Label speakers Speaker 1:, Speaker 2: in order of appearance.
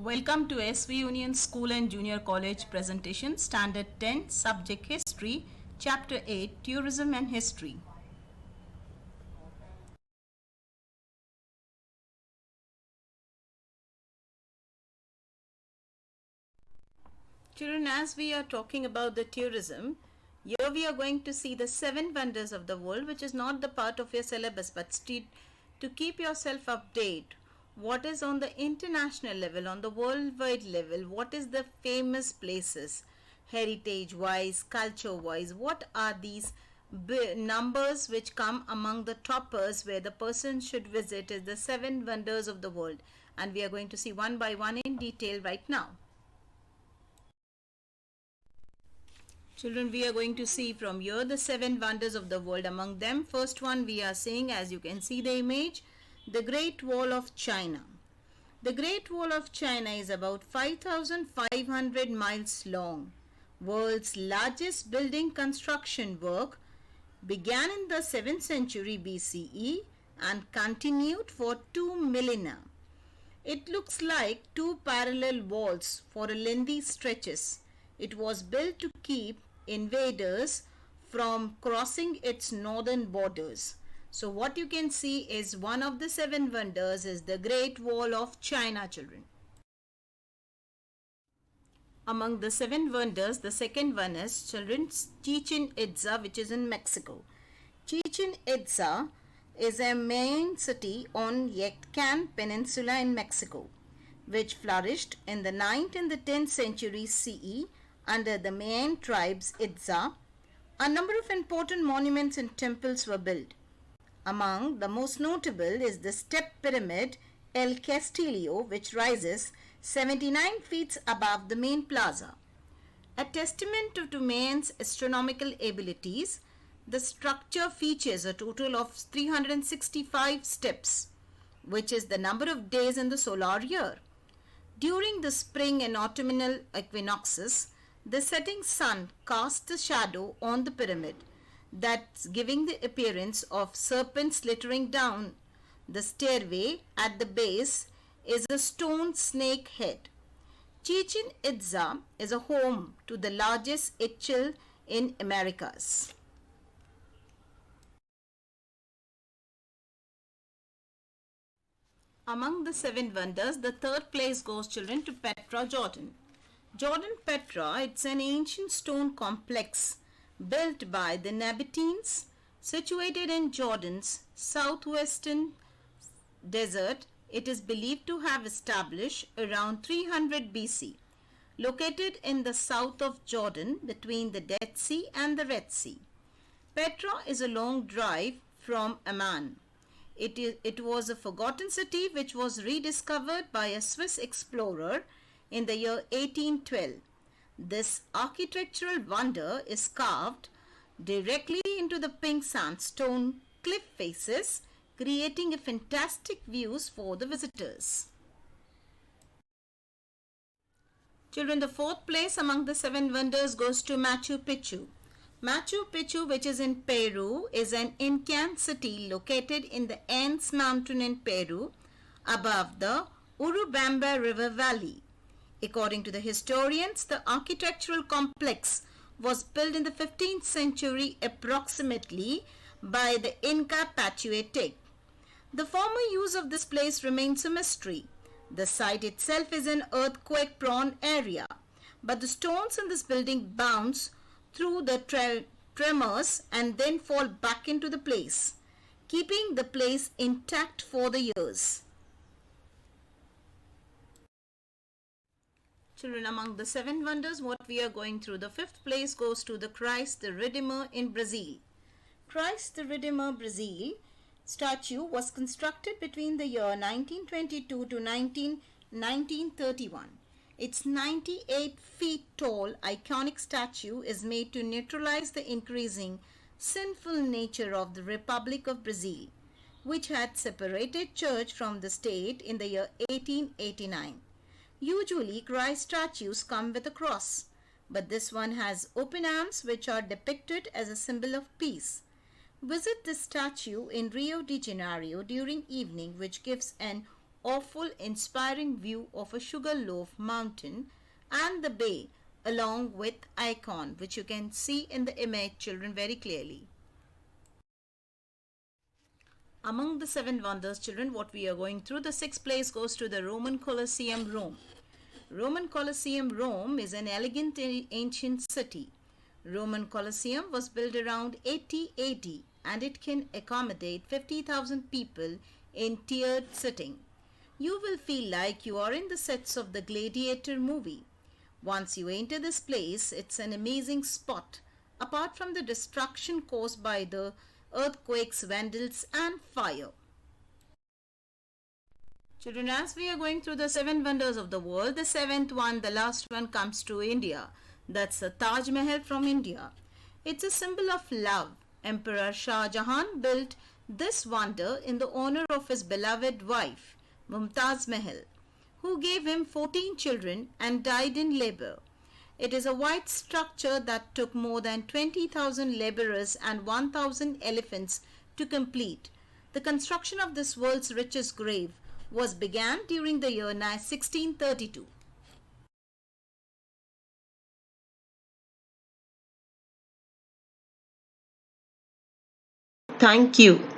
Speaker 1: Welcome to SV Union School and Junior College presentation, Standard 10, Subject History, Chapter 8, Tourism and History. Children, as we are talking about the tourism, here we are going to see the 7 wonders of the world, which is not the part of your syllabus, but to keep yourself updated. What is on the international level, on the worldwide level, what is the famous places, heritage-wise, culture-wise, what are these numbers which come among the toppers where the person should visit is the 7 wonders of the world, and we are going to see one by one in detail right now. Children, we are going to see from here the 7 wonders of the world. Among them, first one we are seeing, as you can see the image, the Great Wall of China. The Great Wall of China is about 5,500 miles long. World's largest building construction work began in the 7th century BCE and continued for 2 millennia. It looks like 2 parallel walls for a lengthy stretches. It was built to keep invaders from crossing its northern borders. So what you can see is one of the 7 wonders is the Great Wall of China, children. Among the 7 wonders, the second one is, children, Chichen Itza, which is in Mexico. Chichen Itza is a Mayan city on Yucatan Peninsula in Mexico, which flourished in the 9th and the 10th century CE under the Mayan tribes Itza. A number of important monuments and temples were built. Among the most notable is the step pyramid El Castillo, which rises 79 feet above the main plaza. A testament to Mayan's astronomical abilities, the structure features a total of 365 steps, which is the number of days in the solar year. During the spring and autumnal equinoxes, the setting sun casts a shadow on the pyramid, that's giving the appearance of serpents slithering down. The stairway at the base is a stone snake head. Chichen Itza is a home to the largest ichil in Americas. Among the 7 wonders, the third place goes, children, to Petra, Jordan. Jordan Petra, it's an ancient stone complex built by the Nabateans, situated in Jordan's southwestern desert. It is believed to have established around 300 BC. Located in the south of Jordan between the Dead Sea and the Red Sea. Petra is a long drive from Amman. It was a forgotten city which was rediscovered by a Swiss explorer in the year 1812. This architectural wonder is carved directly into the pink sandstone cliff faces, creating a fantastic views for the visitors. Children, the fourth place among the 7 wonders goes to Machu Picchu. Machu Picchu, which is in Peru, is an Incan city located in the Andes Mountain in Peru, above the Urubamba River Valley. According to the historians, the architectural complex was built in the 15th century approximately by the Inca Pachacutec. The former use of this place remains a mystery. The site itself is an earthquake-prone area, but the stones in this building bounce through the tremors and then fall back into the place, keeping the place intact for the years. Children, among the 7 wonders, what we are going through, the 5th place goes to the Christ the Redeemer in Brazil. Christ the Redeemer Brazil statue was constructed between the year 1922 to 1931. Its 98 feet tall iconic statue is made to neutralize the increasing sinful nature of the Republic of Brazil, which had separated church from the state in the year 1889. Usually, Christ statues come with a cross, but this one has open arms which are depicted as a symbol of peace. Visit this statue in Rio de Janeiro during evening, which gives an awful inspiring view of a Sugarloaf mountain and the bay along with Icon, which you can see in the image, children, very clearly. Among the seven wonders, children, what we are going through, the sixth place goes to the Roman Colosseum, Rome. Roman Colosseum, Rome is an elegant ancient city. Roman Colosseum was built around 80 AD and it can accommodate 50,000 people in tiered sitting. You will feel like you are in the sets of the Gladiator movie. Once you enter this place, it's an amazing spot. Apart from the destruction caused by the earthquakes, vandals and fire. Children, as we are going through the seven wonders of the world, the seventh one, the last one, comes to India. That's the Taj Mahal from India. It's a symbol of love. Emperor Shah Jahan built this wonder in the honor of his beloved wife, Mumtaz Mahal, who gave him 14 children and died in labor. It is a white structure that took more than 20,000 laborers and 1,000 elephants to complete. The construction of this world's richest grave was began during the year 1632. Thank you.